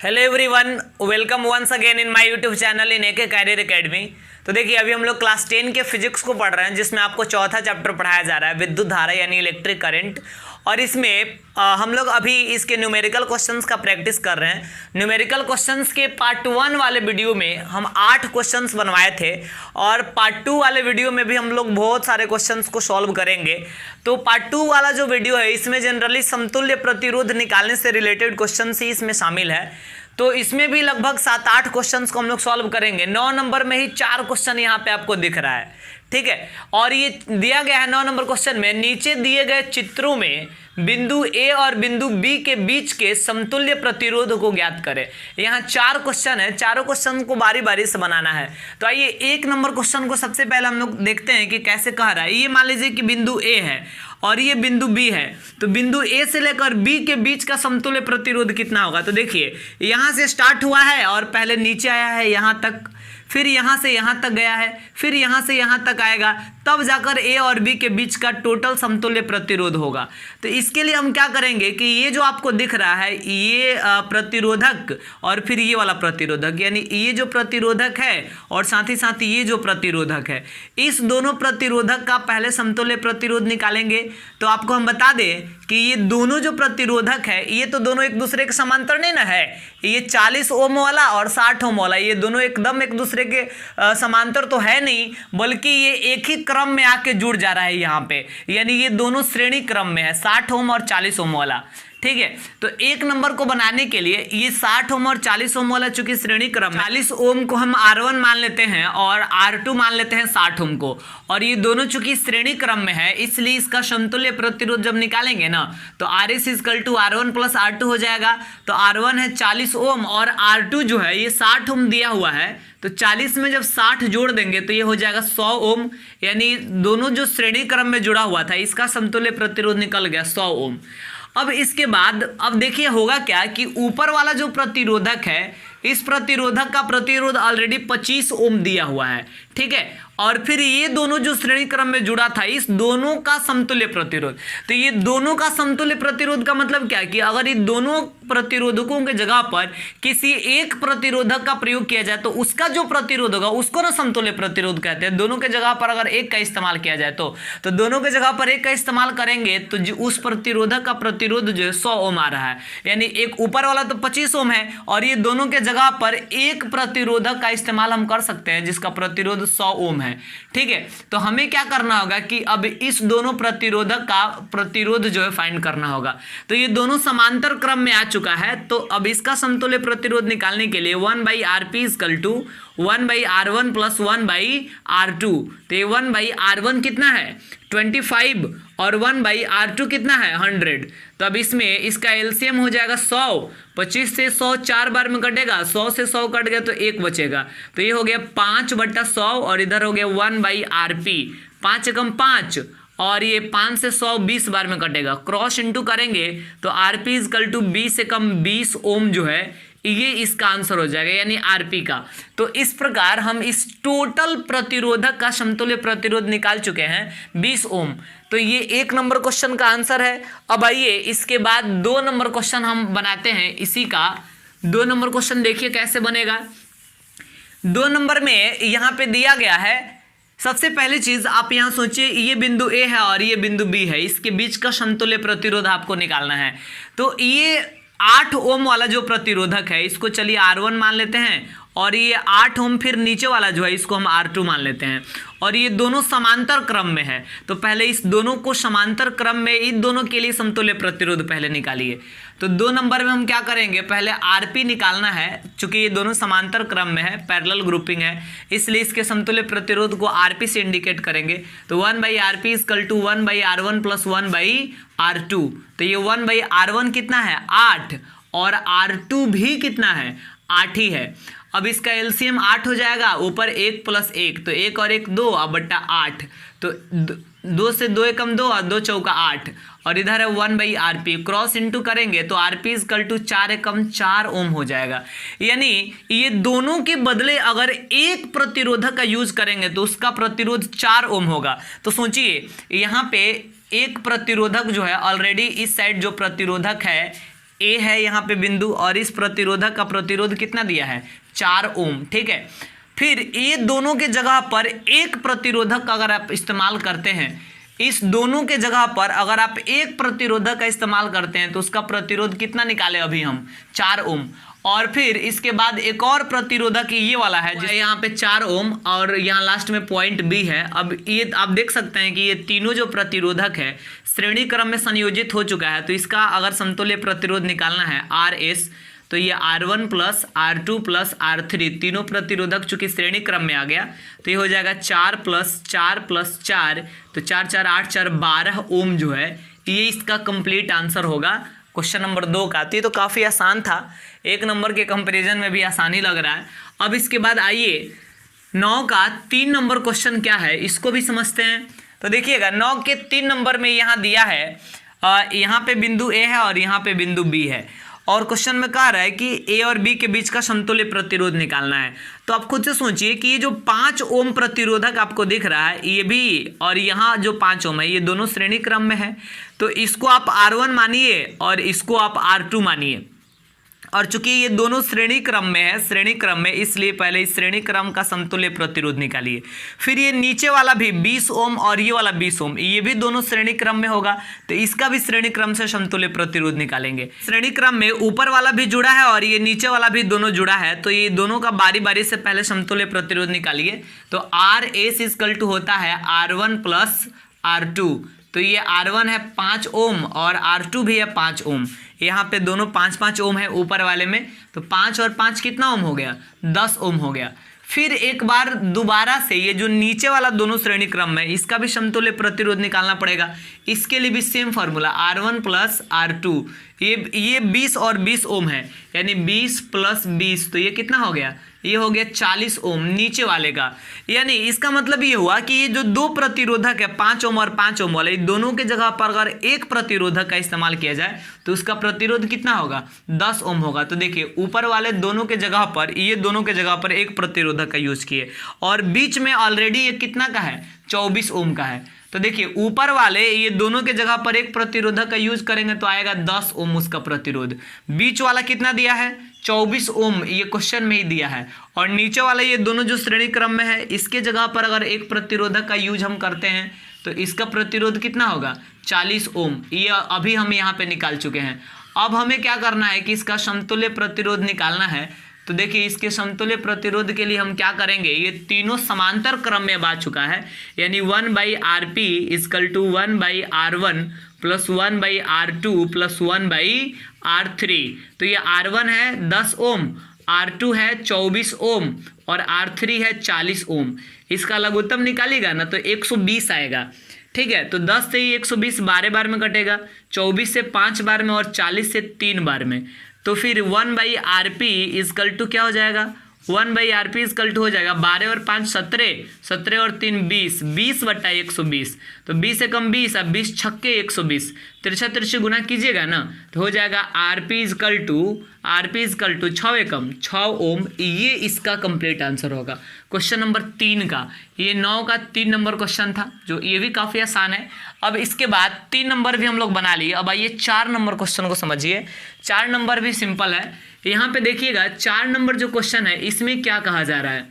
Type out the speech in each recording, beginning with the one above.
Hello everyone, welcome once again in my YouTube channel in AK career academy. तो देखिए, अभी हम लोग क्लास 10 के फिजिक्स को पढ़ रहे हैं, जिसमें आपको चौथा चैप्टर पढ़ाया जा रहा है विद्युत धारा यानी इलेक्ट्रिक करंट। और इसमें हम लोग अभी इसके न्यूमेरिकल क्वेश्चंस का प्रैक्टिस कर रहे हैं। न्यूमेरिकल क्वेश्चंस के पार्ट 1 वाले वीडियो में हम 8 क्वेश्चंस बनवाए थे, और पार्ट 2 वाले वीडियो में भी हम लोग बहुत सारे क्वेश्चंस को सॉल्व करेंगे। तो पार्ट 2 वाला जो वीडियो है, इसमें जनरली समतुल्य प्रतिरोध निकालने से रिलेटेड क्वेश्चन ही इसमें शामिल है। तो इसमें भी लगभग 7-8 क्वेश्चंस को हम लोग सॉल्व करेंगे। 9 नंबर में ही 4 क्वेश्चन यहाँ पे आपको दिख रहा है, ठीक है। और ये दिया गया है 9 नंबर क्वेश्चन में, नीचे दिए गए चित्रों में बिंदु ए और बिंदु बी के बीच के समतुल्य प्रतिरोध को ज्ञात करें। यहाँ 4 क्वेश्चन है, चारों क्वेश्चन को बारी बारी से बनाना है। तो आइए 1 नंबर क्वेश्चन को सबसे पहले हम लोग देखते हैं कि कैसे कह रहा है। ये मान लीजिए कि बिंदु ए है और ये बिंदु बी है, तो बिंदु ए से लेकर बी के बीच का समतुल्य प्रतिरोध कितना होगा। तो देखिए, यहाँ से स्टार्ट हुआ है और पहले नीचे आया है यहाँ तक, फिर यहाँ से यहाँ तक गया है, फिर यहाँ से यहाँ तक आएगा, तब जाकर ए और बी के बीच का टोटल समतुल्य प्रतिरोध होगा। तो इसके लिए हम क्या करेंगे कि ये जो आपको दिख रहा है, ये प्रतिरोधक और फिर ये वाला प्रतिरोधक, यानी ये जो प्रतिरोधक है और साथ ही साथ ये जो प्रतिरोधक है, इस दोनों प्रतिरोधक का पहले समतुल्य प्रतिरोध निकालेंगे। तो आपको हम बता दें कि ये दोनों जो प्रतिरोधक है, ये तो दोनों एक दूसरे के समांतर नहीं ना है। ये 40 ओम वाला और 60 ओम वाला, ये दोनों एकदम एक दूसरे के समांतर तो है नहीं, बल्कि ये एक ही क्रम में आके जुड़ जा रहा है यहाँ पे, यानी ये दोनों श्रेणी क्रम में है, 60 ओम और 40 ओम वाला, ठीक है। तो 1 नंबर को बनाने के लिए ये 60 ओम और 40 ओम वाला चूंकि श्रेणी क्रम, 40 ओम को हम R1 मान लेते हैं और R2 मान लेते हैं 60 ओम को, और ये दोनों चूंकि श्रेणी क्रम में है, इसलिए इसका समतुल्य प्रतिरोध जब निकालेंगे ना, तो RS = R1 + R2 हो जाएगा। तो R1 है 40 ओम और R2 जो है ये 60 ओम दिया हुआ है, तो 40 में जब 60 जोड़ देंगे तो ये हो जाएगा 100 ओम, यानी दोनों जो श्रेणी क्रम में जुड़ा हुआ था, इसका समतुल्य प्रतिरोध निकल गया 100 ओम। अब इसके बाद अब देखिए होगा क्या कि ऊपर वाला जो प्रतिरोधक है, इस प्रतिरोधक का प्रतिरोध ऑलरेडी 25 ओम दिया हुआ है, ठीक है। और फिर ये दोनों जो श्रेणी क्रम में जुड़ा था, इस दोनों का समतुल्य प्रतिरोध, तो ये दोनों का समतुल्य प्रतिरोध का मतलब क्या है कि अगर ये दोनों प्रतिरोधकों के जगह पर किसी एक प्रतिरोधक का प्रयोग किया जाए तो उसका जो प्रतिरोध होगा उसको ना समतुल्य प्रतिरोध कहते हैं। दोनों के जगह पर अगर एक का इस्तेमाल किया जाए तो दोनों के जगह पर एक का इस्तेमाल करेंगे तो उस प्रतिरोधक का प्रतिरोध जो है 100 ओम आ रहा है, यानी एक ऊपर वाला तो 25 ओम है और ये दोनों के जगह पर एक प्रतिरोधक का इस्तेमाल हम कर सकते हैं जिसका प्रतिरोध 100 ओम है, ठीक है। तो हमें क्या करना होगा कि अब इस दोनों प्रतिरोधक का प्रतिरोध जो है फाइंड करना होगा। तो ये दोनों समांतर क्रम में आ चुका है, तो अब इसका समतुल्य प्रतिरोध निकालने के लिए 1/Rp = 1/R1 + 1/R2। तो ये 1/R1 कितना है 25 और 1/R2 कितना है 100। तो अब इसमें इसका एलसीएम हो जाएगा 100, 25 से 100 4 बार में कटेगा, 100 से 100 कट गया तो 1 बचेगा। तो ये हो गया 5/100 और इधर हो गया 1/Rp, 5 एकम 5 और ये 5 से 100 20 बार में कटेगा, क्रॉस इंटू करेंगे तो Rp = 20 एकम 20 ओम जो है ये इसका आंसर हो जाएगा, यानी Rp का। तो इस प्रकार हम इस टोटल प्रतिरोधक का समतुल्य प्रतिरोध निकाल चुके हैं 20 ओम। तो ये 1 नंबर क्वेश्चन का आंसर है। अब आइए इसके बाद 2 नंबर क्वेश्चन हम बनाते हैं इसी का। 2 नंबर क्वेश्चन देखिए कैसे बनेगा। 2 नंबर में यहाँ पे दिया गया है, सबसे पहली चीज आप यहाँ सोचिए, ये बिंदु ए है और ये बिंदु बी है, इसके बीच का समतुल्य प्रतिरोध आपको निकालना है। तो ये 8 ओम वाला जो प्रतिरोधक है, इसको चलिए R1 मान लेते हैं, और ये 8 ओम फिर नीचे वाला जो है इसको हम R2 मान लेते हैं, और ये दोनों समांतर क्रम में है। तो पहले इस दोनों को समांतर क्रम में, इन दोनों के लिए समतुल्य प्रतिरोध पहले निकालिए। तो 2 नंबर में हम क्या करेंगे, पहले Rp निकालना है, चूंकि ये दोनों समांतर क्रम में है, पैरेलल ग्रुपिंग है, इसलिए इसके समतुल्य प्रतिरोध को Rp से इंडिकेट करेंगे। तो 1/Rp = 1/R1 + 1/R2। तो ये 1/R1 कितना है 8 और R2 भी कितना है 8 ही है। अब इसका एलसीएम 8 हो जाएगा, ऊपर 1 + 1, तो 1 और 1 2 अब बट्टा 8, तो 2 से 2 एकम 2 और 2 चौका 8, और इधर है 1/Rp, क्रॉस इंटू करेंगे तो Rp = 4 एकम 4 ओम हो जाएगा। यानी ये दोनों के बदले अगर एक प्रतिरोधक का यूज करेंगे तो उसका प्रतिरोध 4 ओम होगा। तो सोचिए यहाँ पे एक प्रतिरोधक जो है ऑलरेडी इस साइड जो प्रतिरोधक है ए है यहाँ पे बिंदु, और इस प्रतिरोधक का प्रतिरोध कितना दिया है 4 ओम, ठीक है। फिर ये दोनों के जगह पर एक प्रतिरोधक का अगर आप इस्तेमाल करते हैं, इस दोनों के जगह पर अगर आप एक प्रतिरोधक का इस्तेमाल करते हैं तो उसका प्रतिरोध कितना निकाले अभी हम 4 ओम। और फिर इसके बाद एक और प्रतिरोधक ये वाला है जो यहाँ पे 4 ओम और यहाँ लास्ट में पॉइंट बी है। अब ये आप देख सकते हैं कि ये तीनों जो प्रतिरोधक है श्रेणी क्रम में संयोजित हो चुका है, तो इसका अगर समतुल्य प्रतिरोध निकालना है RS, तो ये R1 plus R2 plus R3 तीनों प्रतिरोधक चूंकि श्रेणी क्रम में आ गया तो ये हो जाएगा 4 प्लस 4 प्लस 4, तो 4 4 8 4 12 ओम जो है ये इसका कंप्लीट आंसर होगा क्वेश्चन नंबर 2 का। तो ये तो काफ़ी आसान था, 1 नंबर के कंपैरिजन में भी आसानी लग रहा है। अब इसके बाद आइए 9 का 3 नंबर क्वेश्चन क्या है इसको भी समझते हैं। तो देखिएगा 9 के 3 नंबर में यहाँ दिया है, यहाँ पे बिंदु ए है और यहाँ पे बिंदु बी है, और क्वेश्चन में कह रहा है कि ए और बी के बीच का समतुल्य प्रतिरोध निकालना है। तो आप खुद से सोचिए कि ये जो 5 ओम प्रतिरोधक आपको दिख रहा है ये भी और यहाँ जो 5 ओम है ये दोनों श्रेणी क्रम में है, तो इसको आप R1 मानिए और इसको आप R2 मानिए। और चूंकि ये दोनों श्रेणी क्रम में है, श्रेणी क्रम में, इसलिए पहले इस श्रेणी क्रम का समतुल्य प्रतिरोध निकालिए। फिर ये नीचे वाला भी 20 ओम और ये वाला 20 ओम ये भी दोनों श्रेणी क्रम में होगा, तो इसका भी श्रेणी क्रम से समतुल्य प्रतिरोध निकालेंगे। श्रेणी क्रम में ऊपर वाला भी जुड़ा है और ये नीचे वाला भी दोनों जुड़ा है, तो ये दोनों का बारी बारी से पहले समतुल्य प्रतिरोध निकालिए। तो RS इक्वल टू होता है R1 प्लस R2, तो ये R1 है 5 ओम और R2 भी है 5 ओम, यहाँ पे दोनों 5-5 ओम है ऊपर वाले में, तो 5 और 5 कितना ओम हो गया 10 ओम हो गया। फिर एक बार दोबारा से ये जो नीचे वाला दोनों श्रेणी क्रम में इसका भी समतुल्य प्रतिरोध निकालना पड़ेगा। इसके लिए भी same formula R1 plus R2, ये 20 और 20 ओम है, यानी 20 प्लस 20 तो ये कितना हो गया, ये हो गया 40 ओम नीचे वाले का। यानी इसका मतलब ये हुआ कि ये जो दो प्रतिरोधक है 5 ओम और 5 ओम वाले, दोनों के जगह पर अगर एक प्रतिरोधक का इस्तेमाल किया जाए तो उसका प्रतिरोध कितना होगा 10 ओम होगा। तो देखिए ऊपर वाले दोनों के जगह पर, ये दोनों के जगह पर एक प्रतिरोधक का यूज किए, और बीच में ऑलरेडी ये कितना का है 24 ओम का है। तो देखिए ऊपर वाले ये दोनों के जगह पर एक प्रतिरोधक का यूज करेंगे तो आएगा 10 ओम उसका प्रतिरोध। बीच वाला कितना दिया है 24 ओम, ये क्वेश्चन में ही दिया है। और नीचे वाला ये दोनों जो श्रेणी क्रम में है इसके जगह पर अगर एक प्रतिरोधक का यूज हम करते हैं तो इसका प्रतिरोध कितना होगा 40 ओम, ये अभी हम यहाँ पे निकाल चुके हैं। अब हमें क्या करना है कि इसका समतुल्य प्रतिरोध निकालना है। तो देखिए इसके समतुल्य प्रतिरोध के लिए हम क्या करेंगे, ये तीनों समांतर क्रम में आ चुका है, यानी 1/Rp equal to 1/R1 plus 1/R2 plus 1/R3। तो ये R1 है 10 ओम, R2 है 24 ओम और R3 है 40 ओम। इसका लघुत्तम निकालिएगा ना तो 120 आएगा, ठीक है। तो 10 से ही 120 12 बार में कटेगा, 24 से 5 बार में और 40 से 3 बार में। तो फिर 1/Rp इक्वल टू क्या हो जाएगा 1/Rp इक्वल टू हो जाएगा 12 और 5 17, 17 और 3 20, 20/120। तो 20 से कम 20, अब 20 छक्के 120, तिरछा तिरछे गुना कीजिएगा ना तो हो जाएगा Rp इक्वल टू 6 एकम 6 ओम। ये इसका कंप्लीट आंसर होगा क्वेश्चन नंबर 3 का। ये 9 का 3 नंबर क्वेश्चन था जो ये भी काफ़ी आसान है। अब इसके बाद 3 नंबर भी हम लोग बना लिए। अब आइए 4 नंबर क्वेश्चन को समझिए। 4 नंबर भी सिंपल है। यहाँ पे देखिएगा 4 नंबर जो क्वेश्चन है इसमें क्या कहा जा रहा है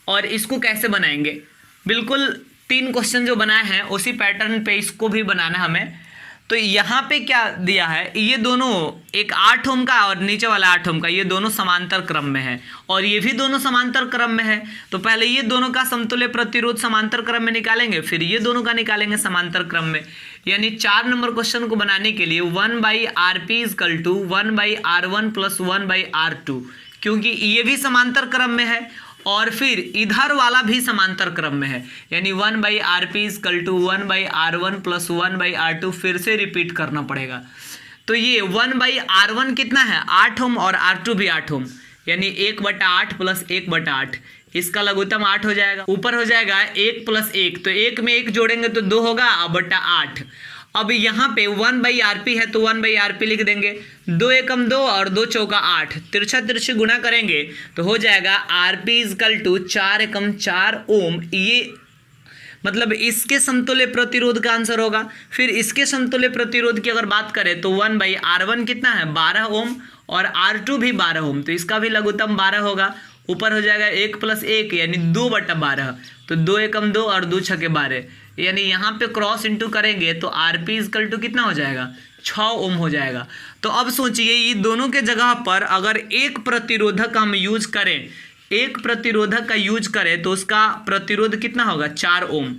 और इसको कैसे बनाएंगे। बिल्कुल 3 क्वेश्चन जो बनाए हैं उसी पैटर्न पे इसको भी बनाना है हमें। तो यहाँ पे क्या दिया है, ये दोनों एक 8 ओम का और नीचे वाला 8 ओम का, ये दोनों समांतर क्रम में है और ये भी दोनों समांतर क्रम में है। तो पहले ये दोनों का समतुल्य प्रतिरोध समांतर क्रम में निकालेंगे, फिर ये दोनों का निकालेंगे समांतर क्रम में। यानी 4 नंबर क्वेश्चन को बनाने के लिए 1/Rp equal to 1/R1 plus 1/R2, क्योंकि ये भी समांतर क्रम में है और फिर इधर वाला भी समांतर क्रम में है, यानी 1/Rp equal to 1/R1 plus 1/R2 फिर से रिपीट करना पड़ेगा। तो ये 1/R1 कितना है 8 ओम और R2 भी 8 ओम, यानी 1/8 प्लस 1/8, इसका लघुत्तम 8 हो जाएगा। ऊपर हो जाएगा 1 प्लस 1, तो 1 में 1 जोड़ेंगे तो 2 होगा बटा 8। अब यहाँ पे 1/Rp है तो 1/Rp लिख देंगे, 2 एकम 2 और 2 चौका 8, तिरछा तिरछी गुना करेंगे तो हो जाएगा Rp इक्वल टू 4 एकम 4 ओम। ये मतलब इसके समतुल्य प्रतिरोध का आंसर होगा। फिर इसके समतुल्य प्रतिरोध की अगर बात करें तो 1/R1 कितना है 12 ओम और R2 भी 12 ओम, तो इसका भी लघुत्तम 12 होगा। ऊपर हो जाएगा 1 + 1 यानी 2/12, तो 2 एकम 2 और 2 छके 12, यानी यहाँ पे क्रॉस इंटू करेंगे तो Rp = कितना हो जाएगा 6 ओम हो जाएगा। तो अब सोचिए ये दोनों के जगह पर अगर एक प्रतिरोधक हम यूज करें, एक प्रतिरोधक का यूज करें तो उसका प्रतिरोध कितना होगा 4 ओम,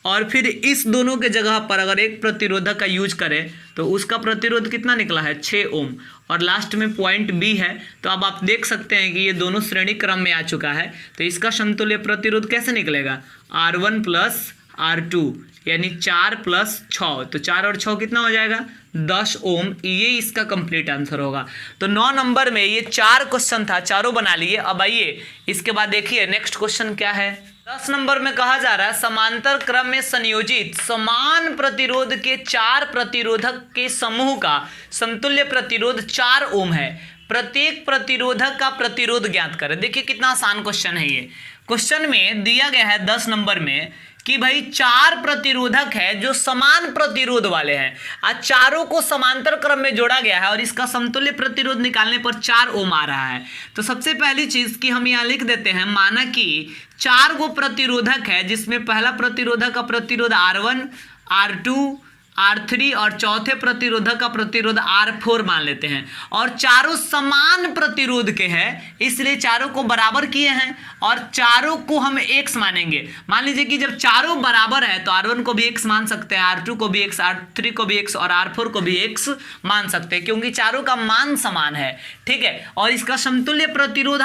और फिर इस दोनों के जगह पर अगर एक प्रतिरोधक का यूज करें तो उसका प्रतिरोध कितना निकला है 6 ओम, और लास्ट में पॉइंट बी है। तो अब आप देख सकते हैं कि ये दोनों श्रेणी क्रम में आ चुका है, तो इसका समतुल्य प्रतिरोध कैसे निकलेगा R1 + R2 यानी 4 + 6, तो 4 और 6 कितना हो जाएगा 10 ओम, ये इसका कंप्लीट आंसर होगा। तो 9 नंबर में ये 4 क्वेश्चन था, चारों बना लिए। अब आइए इसके बाद देखिए नेक्स्ट क्वेश्चन क्या है। 10 नंबर में कहा जा रहा है समांतर क्रम में संयोजित समान प्रतिरोध के 4 प्रतिरोधक के समूह का समतुल्य प्रतिरोध 4 ओम है, प्रत्येक प्रतिरोधक का प्रतिरोध ज्ञात करें। देखिए कितना आसान क्वेश्चन है ये। क्वेश्चन में दिया गया है 10 नंबर में कि भाई 4 प्रतिरोधक है जो समान प्रतिरोध वाले हैं, आज चारों को समांतर क्रम में जोड़ा गया है और इसका समतुल्य प्रतिरोध निकालने पर 4 ओम आ रहा है। तो सबसे पहली चीज कि हम यहाँ लिख देते हैं, माना कि 4 गो प्रतिरोधक है जिसमें पहला प्रतिरोधक का प्रतिरोध R1, R2, R3 और चौथे प्रतिरोधक का प्रतिरोध R4 मान लेते हैं, और चारों समान प्रतिरोध के हैं इसलिए चारों को बराबर किए हैं और चारों को हम x मानेंगे। मान लीजिए कि जब चारों बराबर है तो R1 को भी x मान सकते हैं, R2 को भी x, R3 को भी x और R4 को भी x मान सकते हैं क्योंकि चारों का मान समान है, ठीक है। और इसका समतुल्य प्रतिरोध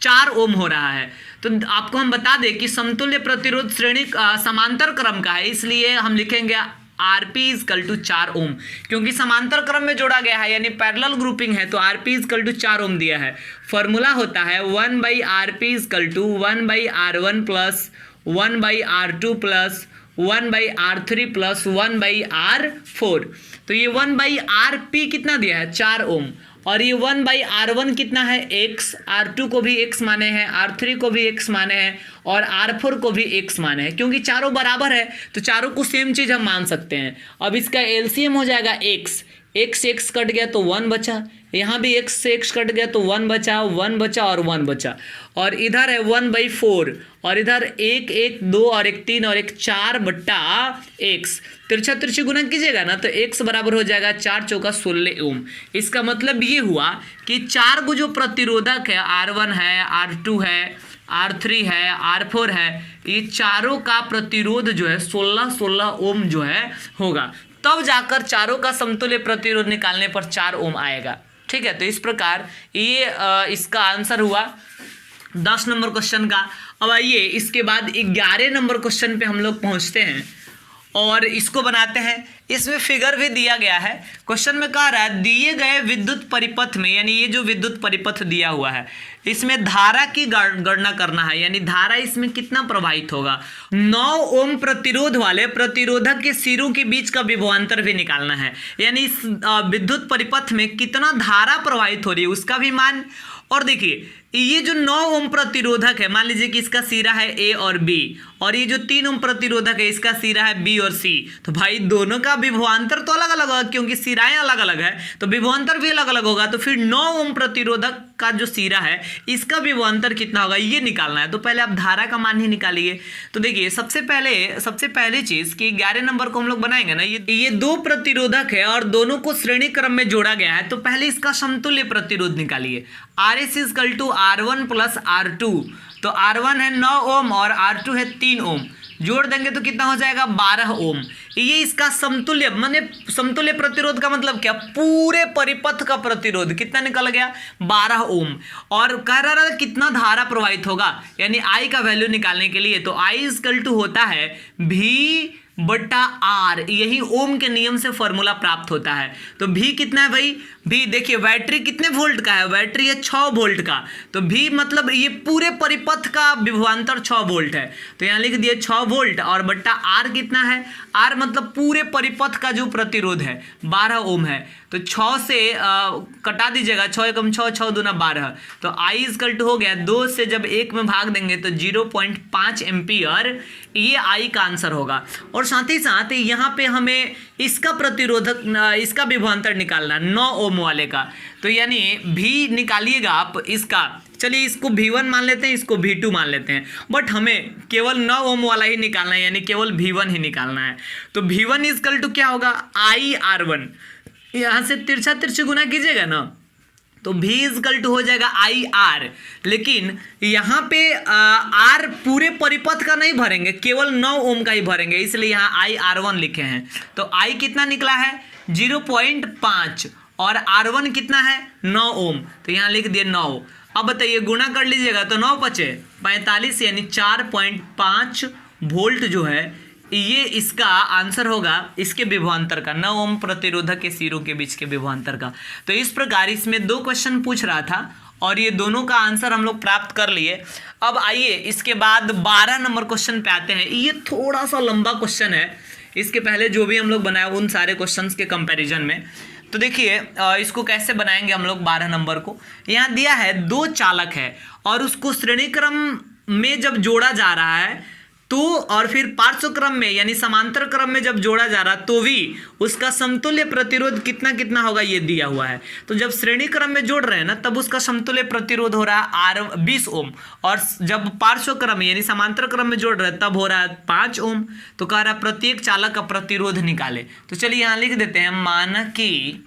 4 ओम हो रहा है। तो आपको हम बता दें कि समतुल्य प्रतिरोध श्रेणी समांतर क्रम का है, इसलिए हम लिखेंगे Rp = 4 ओम, क्योंकि समांतर क्रम में जोड़ा गया है यानी पैरेलल ग्रुपिंग है, तो Rp = 4 ओम दिया है। फॉर्मूला होता है 1/Rp = 1/R1 + 1/R2 + 1/R3 + 1/R4। तो ये 1/Rp कितना दिया है 4 ओम, और ये 1/R1 कितना है x, R2 को भी x माने हैं, R3 को भी x माने हैं और R4 को भी x माने हैं, क्योंकि चारों बराबर है तो चारों को सेम चीज हम मान सकते हैं। अब इसका एलसीएम हो जाएगा x, x कट गया तो 1 बचा, यहाँ भी x से x कट गया तो 1 बचा, 1 बचा और 1 बचा, और इधर है 1/4 और इधर 1 1 2 और 1 3 और 1 4/x, तिरछा तिरछी गुना कीजिएगा ना तो x बराबर हो जाएगा 4 × 16 ओम। इसका मतलब ये हुआ कि 4 गो जो प्रतिरोधक है R1 है, R2 है, R3 है, R4 है, ये चारों का प्रतिरोध जो है 16 ओम जो है होगा, तब जाकर चारों का समतुल्य प्रतिरोध निकालने पर 4 ओम आएगा, ठीक है। तो इस प्रकार ये इसका आंसर हुआ 10 नंबर क्वेश्चन का। अब आइए इसके बाद 11 नंबर क्वेश्चन पे हम लोग पहुंचते हैं और इसको बनाते हैं। इसमें फिगर भी दिया गया है। क्वेश्चन में कह रहा है दिए गए विद्युत परिपथ में, यानी ये जो विद्युत परिपथ दिया हुआ है इसमें धारा की गणना करना है, यानी धारा इसमें कितना प्रवाहित होगा। 9 ओम प्रतिरोध वाले प्रतिरोधक के सिरों के बीच का विभवांतर भी निकालना है, यानी इस विद्युत परिपथ में कितना धारा प्रवाहित हो रही है उसका भी मान। और देखिए ये जो 9 ओम प्रतिरोधक है, मान लीजिए कि इसका सिरा है ए और बी, और ये जो 3 ओम प्रतिरोधक है इसका सिरा है बी और सी, तो भाई दोनों का विभवांतर तो अलग अलग होगा क्योंकि सिराएं अलग अलग है तो विभवांतर भी अलग अलग होगा। तो फिर 9 ओम प्रतिरोधक का जो सिरा है इसका विभवांतर कितना होगा ये निकालना है। तो पहले आप धारा का मान ही निकालिए। तो देखिए सबसे पहले चीज कि 11 नंबर को हम लोग बनाएंगे ना, ये 2 प्रतिरोधक है और दोनों को श्रेणी क्रम में जोड़ा गया है, तो पहले इसका समतुल्य प्रतिरोध निकालिए। RS = R1 + R2, तो R1 है 9 ओम और R2 है 3 ओम, जोड़ देंगे तो कितना हो जाएगा 12 ओम। ये इसका समतुल्य माने समतुल्य प्रतिरोध का मतलब क्या, पूरे परिपथ का प्रतिरोध कितना निकल गया 12 ओम। और कह रहा था कितना धारा प्रवाहित होगा, यानी I का वैल्यू निकालने के लिए तो I = होता है V/R, यही ओम के नियम से फॉर्मूला प्राप्त होता है। तो V कितना है भाई, V देखिए बैटरी कितने वोल्ट का है, बैटरी है 6 वोल्ट का, तो V मतलब ये पूरे परिपथ का विभवांतर 6 वोल्ट है, तो यहाँ लिख दिए 6 वोल्ट, और बट्टा R कितना है, R मतलब पूरे परिपथ का जो प्रतिरोध है 12 ओम है। तो 6 से कटा दीजिएगा, 6 एकम 6, 6 दूना 12, तो I इजकल टू हो गया 2 से जब 1 में भाग देंगे तो 0.5 एम्पियर, ये I का आंसर होगा। और साथ ही साथ यहाँ पे हमें इसका प्रतिरोधक, इसका विभवांतर निकालना 9 ओम वाले का, तो यानी भी निकालिएगा आप इसका। चलिए इसको V1 मान लेते हैं, इसको V2 मान लेते हैं, बट हमें केवल 9 ओम वाला ही निकालना है, यानी केवल V1 ही निकालना है। तो V1 इजकल टू क्या होगा, IR1, यहाँ से तिरछा तिरछी गुना कीजिएगा ना, तो V इजकल टू हो जाएगा IR। लेकिन यहाँ पे R पूरे परिपथ का नहीं भरेंगे, केवल 9 ओम का ही भरेंगे, इसलिए यहाँ IR1 लिखे हैं। तो I कितना निकला है 0.5 और R1 कितना है 9 ओम, तो यहाँ लिख दिए 9। अब बताइए गुना कर लीजिएगा तो 9 पचे 45, यानी 4.5 वोल्ट जो है ये इसका आंसर होगा, इसके विभवांतर का, 9 ओम प्रतिरोधक के सिरों के बीच के विभवांतर का। तो इस प्रकार इसमें 2 क्वेश्चन पूछ रहा था और ये दोनों का आंसर हम लोग प्राप्त कर लिए। अब आइए इसके बाद 12 नंबर क्वेश्चन पे आते हैं। ये थोड़ा सा लंबा क्वेश्चन है, इसके पहले जो भी हम लोग बनाए उन सारे क्वेश्चन के कंपेरिजन में। तो देखिए इसको कैसे बनाएंगे हम लोग 12 नंबर को। यहाँ दिया है 2 चालक है और उसको श्रेणी क्रम में जब जोड़ा जा रहा है तो, और फिर पार्श्व क्रम में यानी समांतर क्रम में जब जोड़ा जा रहा तो भी उसका समतुल्य प्रतिरोध कितना कितना होगा ये दिया हुआ है। तो जब श्रेणी क्रम में जोड़ रहे हैं ना तब उसका समतुल्य प्रतिरोध हो रहा है 20 ओम, और जब पार्श्व क्रम यानी समांतर क्रम में जोड़ रहे हैं तब हो रहा है 5 ओम। तो कह रहा है प्रत्येक चालक का प्रतिरोध निकाले। तो चलिए यहाँ लिख देते हैं, माना कि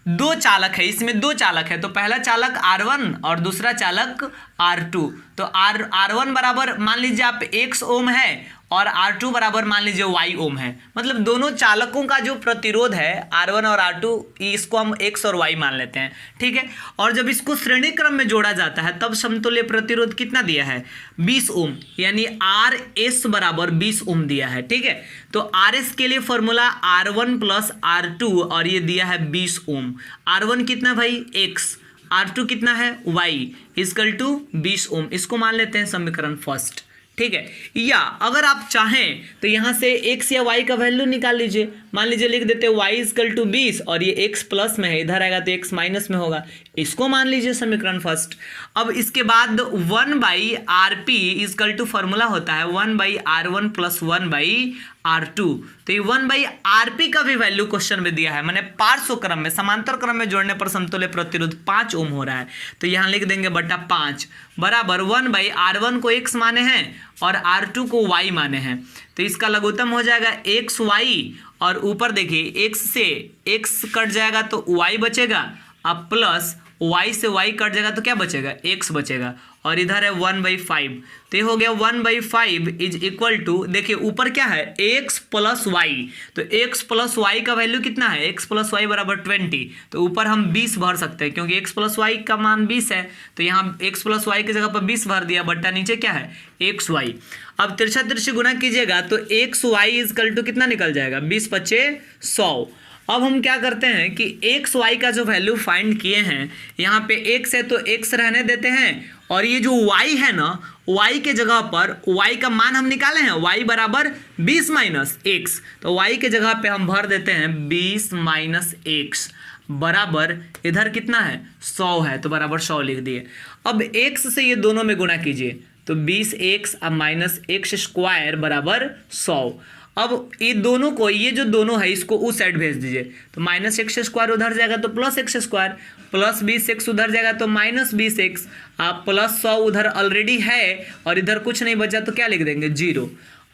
2 चालक है, इसमें 2 चालक है, तो पहला चालक R1 और दूसरा चालक R2। तो R1 बराबर मान लीजिए आप X ओम है और R2 बराबर मान लीजिए Y ओम है। मतलब दोनों चालकों का जो प्रतिरोध है R1 और R2, इसको हम X और Y मान लेते हैं, ठीक है। और जब इसको श्रेणी क्रम में जोड़ा जाता है तब समतुल्य प्रतिरोध कितना दिया है 20 ओम, यानी RS बराबर 20 ओम दिया है, ठीक है। तो RS के लिए फॉर्मूला R1 प्लस R2 और ये दिया है 20 ओम। R1 कितना भाई X, R2 कितना है Y, इजकल टू 20 ओम। इसको मान लेते हैं समीकरण फर्स्ट, ठीक है। या अगर आप चाहें तो यहाँ से x या y का वैल्यू निकाल लीजिए। मान लीजिए लिख देते y इजकल टू 20 और ये x प्लस में है, इधर आएगा तो x माइनस में होगा, इसको मान लीजिए समीकरण फर्स्ट। अब इसके बाद 1/rp इजकल टू फॉर्मूला होता है 1/r1 प्लस 1/r2। तो ये 1/rp का भी वैल्यू क्वेश्चन में दिया है, मैंने पार्श्व क्रम में समांतर क्रम में जोड़ने पर समतुल्य प्रतिरोध 5 ओम हो रहा है। तो यहाँ लिख देंगे बटा 5 बराबर 1/r1 को x माने हैं और R2 को y माने हैं। तो इसका लघुत्तम हो जाएगा xy, और ऊपर देखिए x से x कट जाएगा तो y बचेगा, अब प्लस y से y कट जाएगा तो क्या बचेगा x बचेगा, और इधर है 1/5। तो ये हो गया 1/5 इज इक्वल टू, देखिए ऊपर क्या है x प्लस y, तो x प्लस y का वैल्यू कितना है, x प्लस y बराबर 20। तो ऊपर हम 20 भर सकते हैं क्योंकि x प्लस y का मान 20 है, तो यहाँ x प्लस y की जगह पर 20 भर दिया, बट्टा नीचे क्या है xy। अब तिरछा तिरछी गुना कीजिएगा तो xy इजकल टू कितना निकल जाएगा 20 पच्चे 100। अब हम क्या करते हैं कि एक्स वाई का जो वैल्यू फाइंड किए हैं, यहाँ पे x है तो x रहने देते हैं, और ये जो y है ना y के जगह पर y का मान हम निकाले हैं, y बराबर 20 माइनस x, तो y के जगह पे हम भर देते हैं 20 माइनस x बराबर इधर कितना है 100 है, तो बराबर 100 लिख दिए। अब x से ये दोनों में गुना कीजिए तो 20x अब माइनस x स्क्वायर बराबर 100। अब ये दोनों को, ये जो दोनों है इसको उस साइड भेज दीजिए, तो माइनस एक्स स्क्वायर उधर जाएगा तो plus x square, plus 20x उधर जाएगा तो माइनस 20x, आप प्लस 100 उधर ऑलरेडी है और इधर कुछ नहीं बचा तो क्या लिख देंगे 0।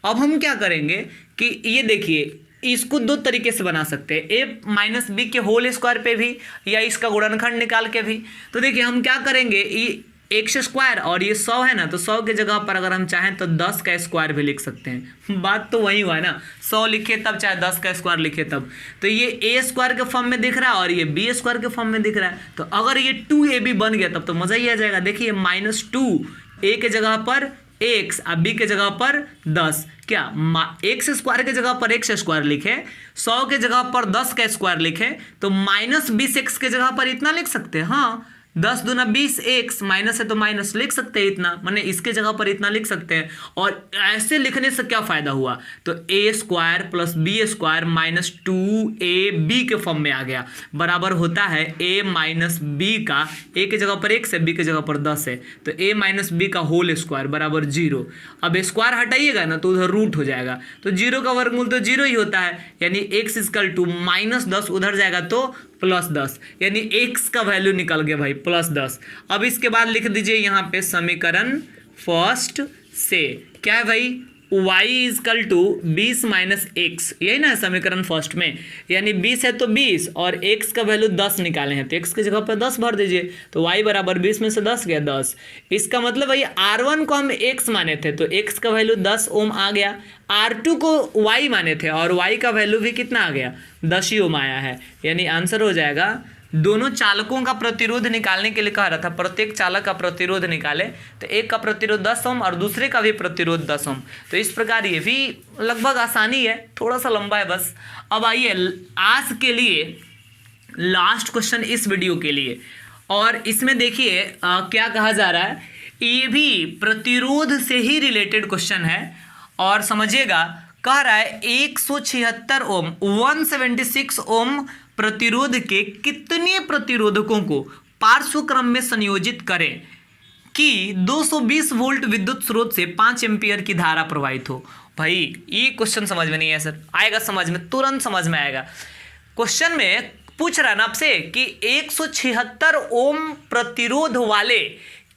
अब हम क्या करेंगे कि ये देखिए इसको 2 तरीके से बना सकते हैं, a माइनस बी के होल स्क्वायर पे भी या इसका गुणनखंड निकाल के भी। तो देखिए हम क्या करेंगे, ये एक्स स्क्वायर और ये 100 है ना, तो 100 के जगह पर अगर हम चाहें तो 10 का स्क्वायर भी लिख सकते हैं, बात तो वही हुआ है ना, 100 लिखे तब चाहे 10 का स्क्वायर लिखे तब। तो ये a स्क्वायर के फॉर्म में दिख रहा है और ये b स्क्वायर के फॉर्म में दिख रहा है, तो अगर ये 2ab बन गया तब तो मजा ही आ जाएगा। देखिए माइनस 2 a के जगह पर x अब b के जगह पर 10, क्या एक्स स्क्वायर के जगह पर एक्स स्क्वायर लिखे, 100 के जगह पर 10 का स्क्वायर लिखे, तो माइनस 20x के जगह पर इतना लिख सकते हैं। हाँ 10 दूना 20 एक्स, माइनस है तो माइनस लिख सकते हैं इतना, माने इसके जगह पर इतना लिख सकते हैं। और ऐसे लिखने से क्या फायदा हुआ, तो A square plus B square minus 2ab के फॉर्म में आ गया, बराबर होता है a माइनस बी का, a के जगह पर x है, b के जगह पर 10 है, तो a माइनस बी का होल स्क्वायर बराबर 0। अब स्क्वायर हटाइएगा ना तो उधर रूट हो जाएगा, तो 0 का वर्गमूल तो 0 ही होता है, यानी x इक्वल टू -10, उधर जाएगा तो +10, यानी x का वैल्यू निकल गया भाई +10। अब इसके बाद लिख दीजिए यहाँ पे समीकरण फर्स्ट से क्या है भाई, y is equal to 20 minus x, यही ना है समीकरण फर्स्ट में, यानी 20 है तो 20 और x का वैल्यू 10 निकाले हैं तो x की जगह पर 10 भर दीजिए, तो y बराबर 20 में से 10 गया 10। इसका मतलब भाई R1 को हम x माने थे तो x का वैल्यू 10 ओम आ गया, R2 को y माने थे और y का वैल्यू भी कितना आ गया, 10 ही ओम आया है, यानी आंसर हो जाएगा। दोनों चालकों का प्रतिरोध निकालने के लिए कहा रहा था, प्रत्येक चालक का प्रतिरोध निकाले, तो एक का प्रतिरोध 10 ओम और दूसरे का भी प्रतिरोध 10 ओम। तो इस प्रकार ये भी लगभग आसानी है, थोड़ा सा लंबा है बस। अब आइए आज के लिए लास्ट क्वेश्चन इस वीडियो के लिए, और इसमें देखिए क्या कहा जा रहा है, ये भी प्रतिरोध से ही रिलेटेड क्वेश्चन है और समझिएगा। कह रहा है 176 ओम 176 ओम प्रतिरोध के कितने प्रतिरोधकों को पार्श्व क्रम में संयोजित करें कि 220 वोल्ट विद्युत स्रोत से 5 एम्पियर की धारा प्रवाहित हो। भाई ये क्वेश्चन समझ में नहीं है सर, आएगा समझ में, तुरंत समझ में आएगा। क्वेश्चन में पूछ रहा है ना आपसे कि 176 ओम प्रतिरोध वाले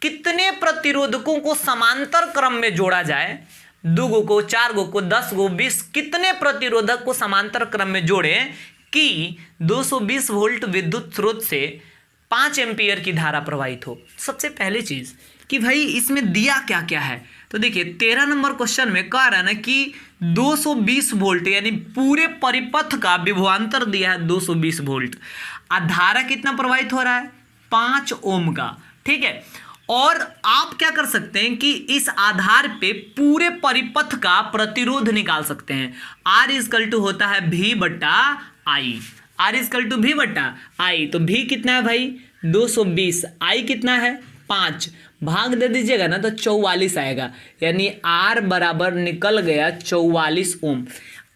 कितने प्रतिरोधकों को समांतर क्रम में जोड़ा जाए, 2 गो को, 4 गो को, 10 गो, 20, कितने प्रतिरोधक को समांतर क्रम में जोड़ें कि 220 वोल्ट विद्युत स्रोत से 5 एम्पियर की धारा प्रवाहित हो। सबसे पहली चीज कि भाई इसमें दिया क्या क्या है, तो देखिए 13 नंबर क्वेश्चन में कह रहा है ना कि 220 वोल्ट यानी पूरे परिपथ का विभवांतर दिया है 220 वोल्ट, धारा कितना प्रवाहित हो रहा है 5 ओम का, ठीक है। और आप क्या कर सकते हैं कि इस आधार पे पूरे परिपथ का प्रतिरोध निकाल सकते हैं। R इजकल टू होता है V बट्टा I, R is equal to V बट्टा I, तो V कितना है भाई 220, I कितना है 5, भाग दे दीजिएगा ना तो 44 आएगा, यानी R बराबर निकल गया 44 ओम।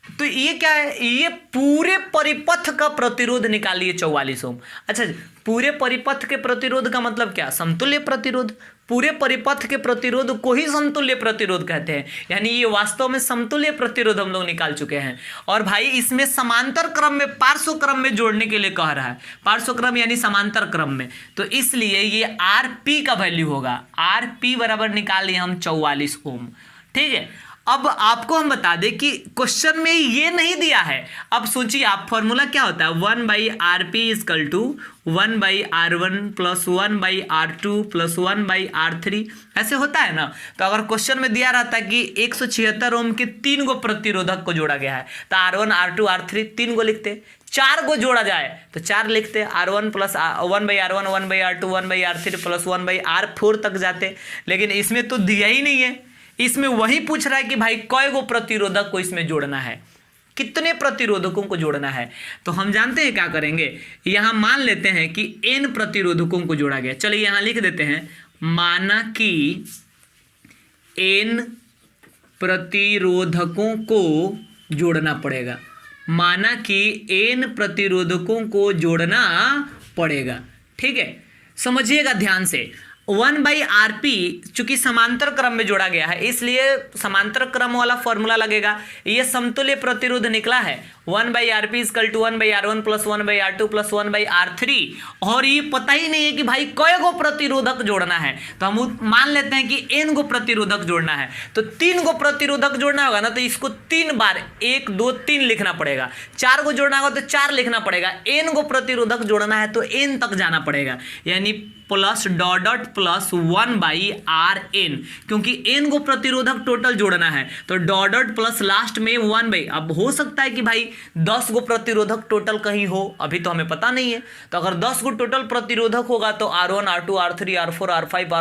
तो ये क्या है, ये पूरे परिपथ का प्रतिरोध निकालिए 44 ओम। अच्छा, पूरे परिपथ के प्रतिरोध का मतलब क्या, समतुल्य प्रतिरोध। पूरे परिपथ के प्रतिरोध को ही समतुल्य प्रतिरोध कहते हैं, यानी ये वास्तव में समतुल्य प्रतिरोध हम लोग निकाल चुके हैं। और भाई इसमें समांतर क्रम में, पार्श्व क्रम में जोड़ने के लिए कह रहा है, पार्श्व क्रम यानी समांतर क्रम में, तो इसलिए ये RP का वैल्यू होगा, RP बराबर निकाल लिए हम 44 ओम, ठीक है। अब आपको हम बता दें कि क्वेश्चन में ये नहीं दिया है। अब सोचिए आप, फॉर्मूला क्या होता है, 1/RP is equal to 1/R1 plus 1/R2 plus 1/R3, ऐसे होता है ना। तो अगर क्वेश्चन में दिया रहता है कि 176 ओम के 3 गो प्रतिरोधक को जोड़ा गया है, तो R1 R2 R3 3 गो लिखते, 4 गो जोड़ा जाए तो 4 लिखते, R1 plus 1/R1 1/R2 1/R3 plus 1/R4 तक जाते, लेकिन इसमें तो दिया ही नहीं है। इसमें वही पूछ रहा है कि भाई कई गो प्रतिरोधक को इसमें जोड़ना है, कितने प्रतिरोधकों को जोड़ना है। तो हम जानते हैं क्या करेंगे, यहां मान लेते हैं कि n प्रतिरोधकों को जोड़ा गया। चलिए यहां लिख देते हैं, माना कि n प्रतिरोधकों को जोड़ना पड़ेगा, माना कि n प्रतिरोधकों को जोड़ना पड़ेगा, ठीक है। समझिएगा ध्यान से, 1/RP चूंकि समांतर क्रम में जोड़ा गया है इसलिए समांतर क्रम वाला फॉर्मूला लगेगा। ये समतुल्य प्रतिरोध निकला है 1/RP is equal to 1/R1 plus 1/R2 plus 1/R3, और ये पता ही नहीं है कि भाई कई गो प्रतिरोधक जोड़ना है। तो हम मान लेते हैं कि n गो प्रतिरोधक जोड़ना है, तो 3 गो प्रतिरोधक जोड़ना होगा ना, तो इसको 3 बार 1 2 3 लिखना पड़ेगा। 4 गो जोड़ना होगा तो 4 लिखना पड़ेगा। n गो प्रतिरोधक जोड़ना है तो n तक जाना पड़ेगा, यानी plus dot dot plus 1/Rn, क्योंकि n गो प्रतिरोधक टोटल जोड़ना है तो डॉट डॉट प्लस लास्ट में 1/। अब हो सकता है कि भाई 10 गो प्रतिरोधक टोटल कहीं हो, अभी तो हमें पता नहीं है। तो अगर 10 गो टोटल प्रतिरोधक होगा तो R1 R2 R3 R4 R5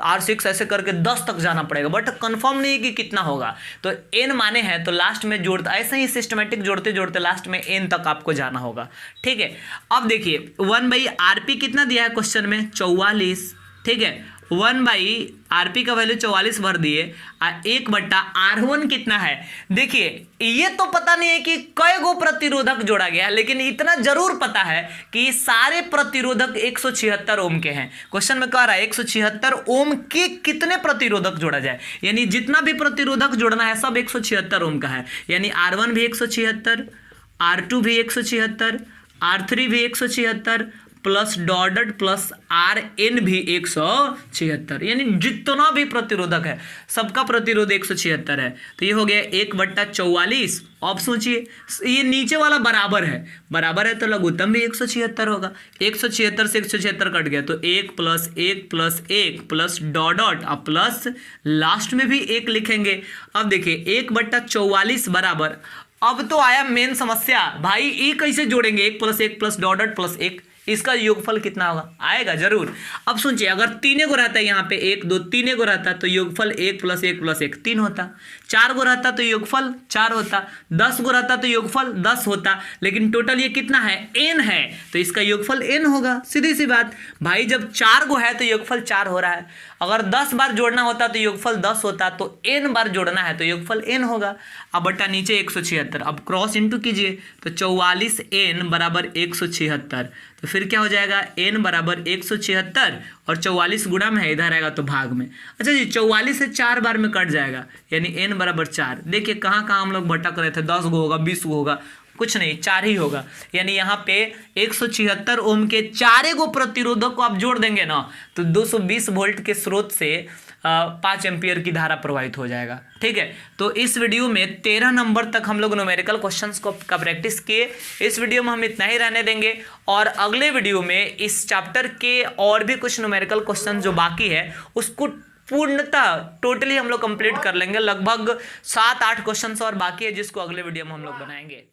R6 ऐसे करके 10 तक जाना पड़ेगा, बट कंफर्म नहीं है कि कितना होगा। तो n माने हैं तो लास्ट में जोड़ते, ऐसे ही सिस्टमेटिक जोड़ते जोड़ते लास्ट में n तक आपको जाना होगा, ठीक है। अब देखिए 1/RP कितना दिया है क्वेश्चन में, 44, ठीक है, 1/RP का वैल्यू 44 भर दिए, 1/R1 कितना है। देखिए ये तो पता नहीं है कि कई गो प्रतिरोधक जोड़ा गया, लेकिन इतना जरूर पता है कि सारे प्रतिरोधक 176 ओम के हैं। क्वेश्चन में कह रहा है 176 ओम के कितने प्रतिरोधक जोड़ा जाए, यानी जितना भी प्रतिरोधक जोड़ना है सब 176 ओम का है, यानी R1 भी 176, R2 भी 176, R3 भी 176 प्लस डॉटेड प्लस Rn भी 176, यानी जितना भी प्रतिरोधक है सबका प्रतिरोध 176 है। तो ये हो गया 1/44। अब सोचिए ये नीचे वाला बराबर है तो लघुत्तम भी 176 होगा। 176 से 176 कट गया तो 1 + 1 + 1 प्लस डॉट अब प्लस लास्ट में भी 1 लिखेंगे। अब देखिए 1/44 बराबर, अब तो आया मेन समस्या, भाई ये कैसे जोड़ेंगे, 1 + 1 प्लस डॉट प्लस 1, इसका योगफल कितना होगा, आएगा जरूर। अब सोचिए अगर 3 गो रहता है यहाँ पे 1 2 3 गो रहता तो योगफल 1 + 1 + 1 3 होता, 4 गो रहता तो योगफल 4 होता, 10 गो रहता तो योगफल 10 होता, लेकिन टोटल ये कितना है, n है, तो इसका योगफल n होगा। सीधी सी बात भाई, जब 4 गो है तो योगफल 4 हो रहा है, अगर 10 बार जोड़ना होता तो योगफल 10 होता, तो n बार जोड़ना है तो योगफल n होगा। अब बट्टा नीचे 176, अब क्रॉस इंटू कीजिए तो 44n बराबर 176, तो फिर क्या हो जाएगा, n बराबर 176 और 44 गुणा में है, इधर आएगा तो भाग में। अच्छा जी 44 से 4 बार में कट जाएगा, यानी n बराबर 4। देखिए कहाँ कहाँ हम लोग भटक रहे थे, 10 गो होगा 20 गो होगा, कुछ नहीं 4 ही होगा, यानी यहाँ पे 176 ओम के 4 गो प्रतिरोधक को आप जोड़ देंगे ना तो 220 वोल्ट के स्रोत से 5 एम्पियर की धारा प्रवाहित हो जाएगा। ठीक है, तो इस वीडियो में 13 नंबर तक हम लोग न्यूमेरिकल क्वेश्चंस का प्रैक्टिस किए। इस वीडियो में हम इतना ही रहने देंगे और अगले वीडियो में इस चैप्टर के और भी कुछ न्यूमेरिकल क्वेश्चन जो बाकी है उसको पूर्णतः टोटली हम लोग कंप्लीट कर लेंगे। लगभग 7-8 क्वेश्चंस और बाकी है जिसको अगले वीडियो में हम लोग बनाएंगे।